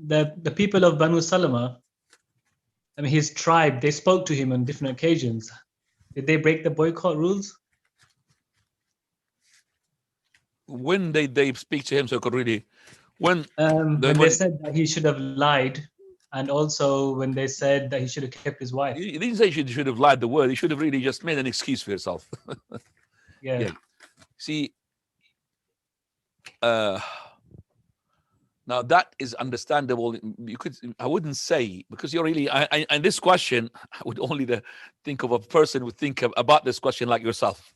the people of Banu Salma, I mean, his tribe, they spoke to him on different occasions. Did they break the boycott rules? When they speak to him so could really, when they said that he should have lied, and also when they said that he should have kept his wife. He didn't say you should have lied the word. He should have really just made an excuse for yourself. Yeah. See, now that is understandable. You could, I wouldn't say, because you're really, and this question, I would only think of a person would think about this question like yourself.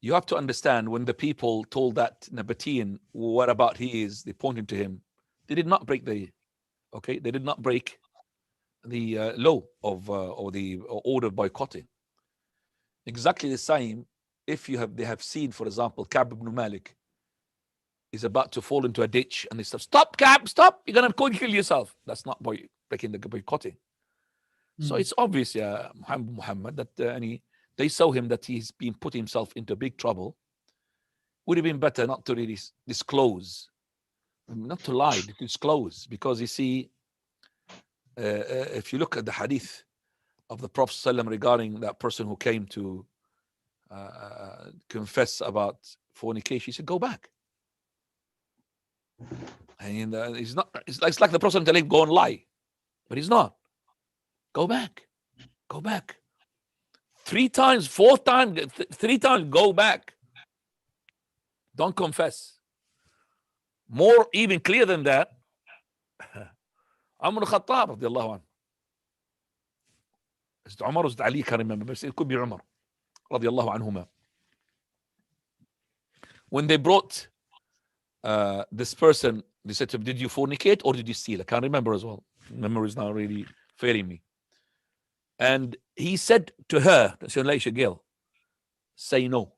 You have to understand, when the people told that Nabatean, what about he is, they pointed to him, they did not break the, they did not break the law of or the order of boycotting. Exactly the same if they have seen, for example, Ka'b ibn Malik is about to fall into a ditch and they say, stop Ka'b, stop, you're gonna kill yourself. That's not breaking the boycotting. So it's obvious, Muhammad, that they saw him that he's been put himself into big trouble. Would have been better not to really disclose, not to lie, to disclose, because you see, if you look at the hadith of the Prophet ﷺ regarding that person who came to confess about fornication, he said, go back. And he's not, it's like the Prophet telling him, go and lie, but he's not. Go back, go back. 3 times, 4 times, 3 times, go back. Don't confess. More even clear than that, Umar al-Khattab radiallahu anhu. Is it Umar or is it Ali? I can't remember, but it could be Umar radiallahu anhuma. When they brought this person, they said to him, did you fornicate or did you steal? I can't remember as well. Memory is not really failing me. And he said to her, that's your Malaysian girl, say no.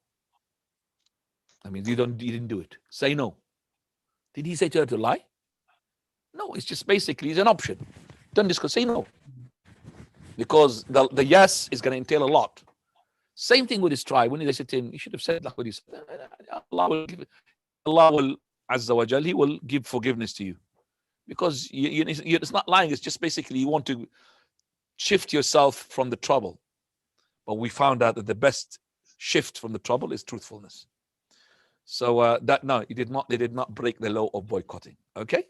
I mean, you didn't do it. Say no. Did he say to her to lie? No, it's just basically, it's an option. Don't discuss, say no. Because the yes is going to entail a lot. Same thing with his tribe. When they said to him, you should have said like what he said. Allah will, Azza wa Jal, he will give forgiveness to you. Because it's not lying, it's just basically you want to shift yourself from the trouble. But we found out that the best shift from the trouble is truthfulness. So no, they did not break the law of boycotting. Okay.